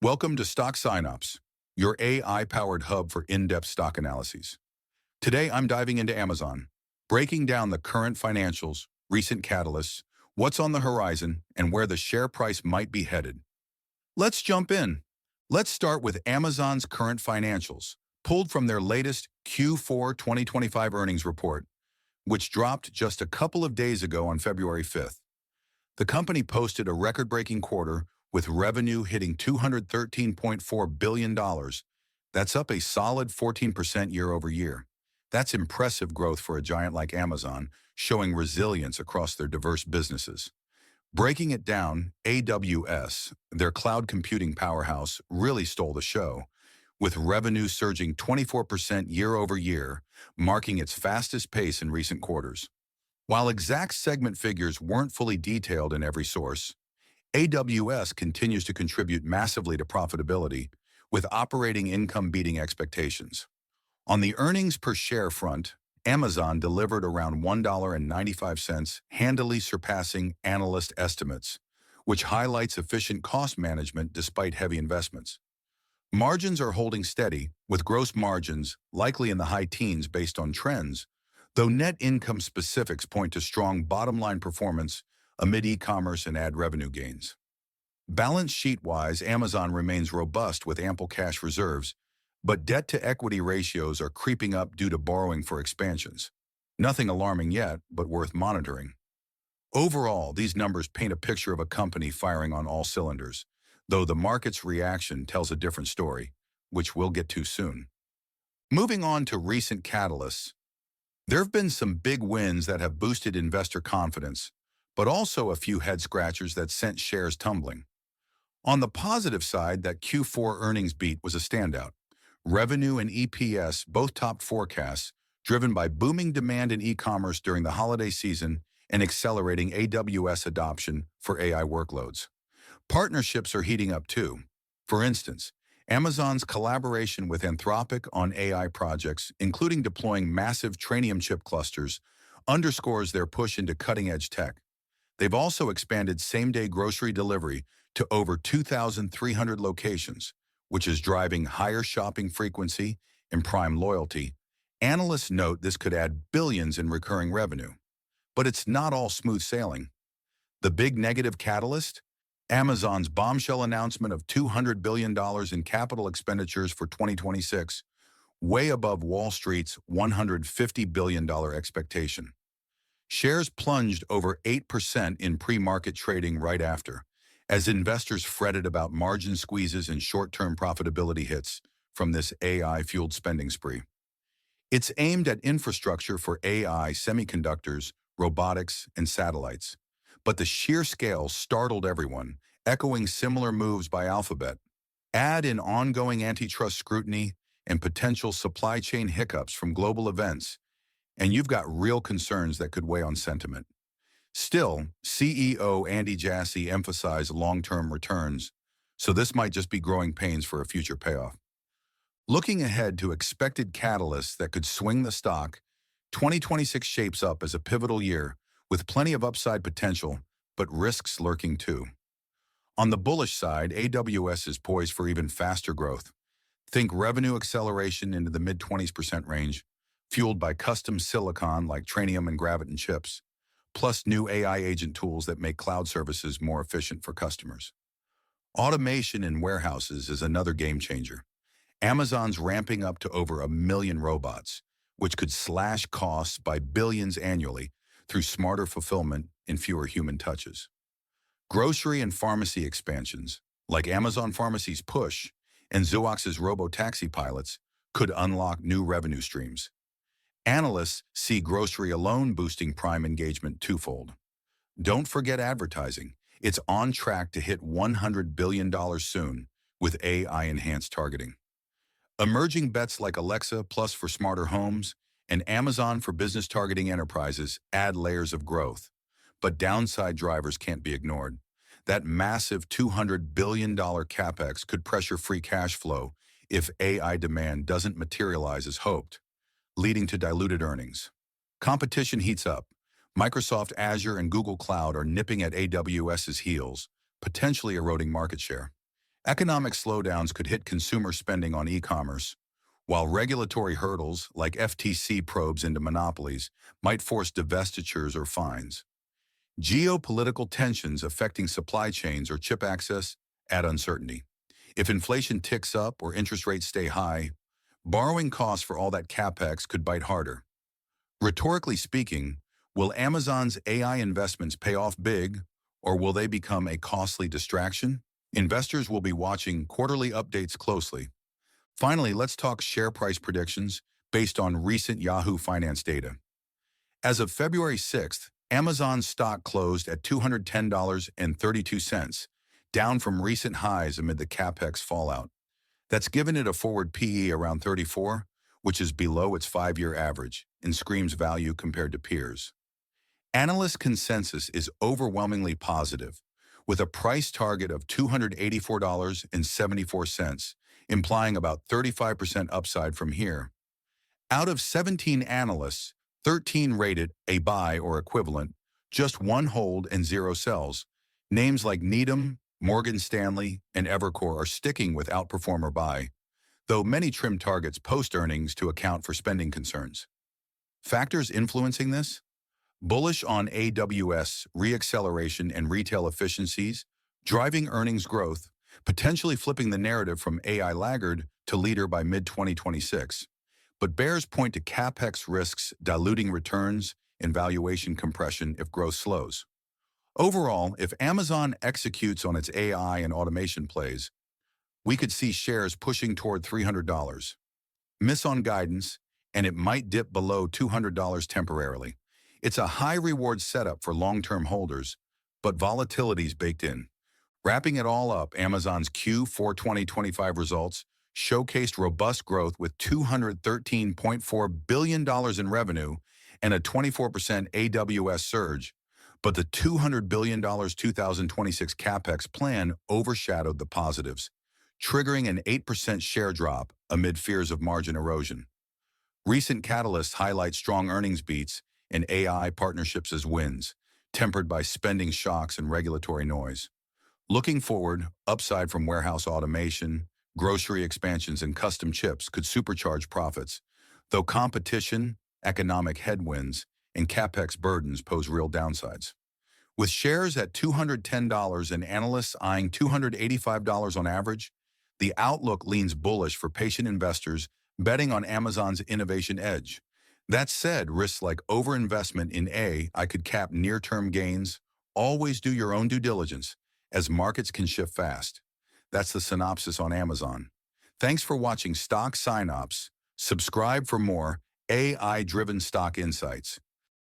Welcome to Stock Synops, your AI-powered hub for in-depth stock analyses. Today, I'm diving into Amazon, breaking down the current financials, recent catalysts, what's on the horizon, and where the share price might be headed. Let's jump in. Let's start with Amazon's current financials, pulled from their latest Q4 2025 earnings report, which dropped just a couple of days ago on February 5th. The company posted a record-breaking quarter with revenue hitting $213.4 billion. That's up a solid 14% year over year. That's impressive growth for a giant like Amazon, showing resilience across their diverse businesses. Breaking it down, AWS, their cloud computing powerhouse, really stole the show, with revenue surging 24% year over year, marking its fastest pace in recent quarters. While exact segment figures weren't fully detailed in every source, AWS continues to contribute massively to profitability, with operating income beating expectations. On the earnings per share front, Amazon delivered around $1.95, handily surpassing analyst estimates, which highlights efficient cost management despite heavy investments. Margins are holding steady, with gross margins likely in the high teens based on trends, though net income specifics point to strong bottom-line performance amid e-commerce and ad revenue gains. Balance sheet-wise, Amazon remains robust with ample cash reserves, but debt-to-equity ratios are creeping up due to borrowing for expansions. Nothing alarming yet, but worth monitoring. Overall, these numbers paint a picture of a company firing on all cylinders, though the market's reaction tells a different story, which we'll get to soon. Moving on to recent catalysts, there have been some big wins that have boosted investor confidence, but also a few head-scratchers that sent shares tumbling. On the positive side, that Q4 earnings beat was a standout. Revenue and EPS both topped forecasts, driven by booming demand in e-commerce during the holiday season and accelerating AWS adoption for AI workloads. Partnerships are heating up too. For instance, Amazon's collaboration with Anthropic on AI projects, including deploying massive Trainium chip clusters, underscores their push into cutting-edge tech. They've also expanded same-day grocery delivery to over 2,300 locations, which is driving higher shopping frequency and Prime loyalty. Analysts note this could add billions in recurring revenue. But it's not all smooth sailing. The big negative catalyst? Amazon's bombshell announcement of $200 billion in capital expenditures for 2026, way above Wall Street's $150 billion expectation. Shares plunged over 8% in pre-market trading right after, as investors fretted about margin squeezes and short-term profitability hits from this AI-fueled spending spree. It's aimed at infrastructure for AI, semiconductors, robotics, and satellites. But the sheer scale startled everyone, echoing similar moves by Alphabet. Add in ongoing antitrust scrutiny and potential supply chain hiccups from global events, and you've got real concerns that could weigh on sentiment. Still, CEO Andy Jassy emphasized long-term returns, so this might just be growing pains for a future payoff. Looking ahead to expected catalysts that could swing the stock, 2026 shapes up as a pivotal year with plenty of upside potential, but risks lurking too. On the bullish side, AWS is poised for even faster growth. Think revenue acceleration into the mid-20% range, fueled by custom silicon like Trainium and Graviton chips, plus new AI agent tools that make cloud services more efficient for customers. Automation in warehouses is another game changer. Amazon's ramping up to over 1 million robots, which could slash costs by billions annually through smarter fulfillment and fewer human touches. Grocery and pharmacy expansions, like Amazon Pharmacy's Push and Zoox's robo-taxi pilots, could unlock new revenue streams. Analysts see grocery alone boosting Prime engagement twofold. Don't forget advertising. It's on track to hit $100 billion soon with AI-enhanced targeting. Emerging bets like Alexa Plus for smarter homes and Amazon for business targeting enterprises add layers of growth. But downside drivers can't be ignored. That massive $200 billion capex could pressure free cash flow if AI demand doesn't materialize as hoped, leading to diluted earnings. Competition heats up. Microsoft Azure and Google Cloud are nipping at AWS's heels, potentially eroding market share. Economic slowdowns could hit consumer spending on e-commerce, while regulatory hurdles like FTC probes into monopolies might force divestitures or fines. Geopolitical tensions affecting supply chains or chip access add uncertainty. If inflation ticks up or interest rates stay high, borrowing costs for all that capex could bite harder. Rhetorically speaking, will Amazon's AI investments pay off big, or will they become a costly distraction? Investors will be watching quarterly updates closely. Finally, let's talk share price predictions based on recent Yahoo Finance data. As of February 6th, Amazon's stock closed at $210.32, down from recent highs amid the capex fallout. That's given it a forward PE around 34, which is below its 5-year average and screams value compared to peers. Analyst consensus is overwhelmingly positive, with a price target of $284.74, implying about 35% upside from here. Out of 17 analysts, 13 rated a buy or equivalent, just one hold and 0 sells. Names like Needham, Morgan Stanley, and Evercore are sticking with outperform or buy, though many trim targets post-earnings to account for spending concerns. Factors influencing this? Bullish on AWS reacceleration and retail efficiencies, driving earnings growth, potentially flipping the narrative from AI laggard to leader by mid-2026. But bears point to capex risks diluting returns and valuation compression if growth slows. Overall, if Amazon executes on its AI and automation plays, we could see shares pushing toward $300. Miss on guidance, and it might dip below $200 temporarily. It's a high-reward setup for long-term holders, but volatility's baked in. Wrapping it all up, Amazon's Q4 2025 results showcased robust growth with $213.4 billion in revenue and a 24% AWS surge, but the $200 billion 2026 capex plan overshadowed the positives, triggering an 8% share drop amid fears of margin erosion. Recent catalysts highlight strong earnings beats and AI partnerships as wins, tempered by spending shocks and regulatory noise. Looking forward, upside from warehouse automation, grocery expansions, and custom chips could supercharge profits, though competition, economic headwinds, and capex burdens pose real downsides. With shares at $210 and analysts eyeing $285 on average, the outlook leans bullish for patient investors betting on Amazon's innovation edge. That said, risks like overinvestment in AI could cap near-term gains. Always do your own due diligence, as markets can shift fast. That's the synopsis on Amazon. Thanks for watching Stock Synops. Subscribe for more AI-driven stock insights.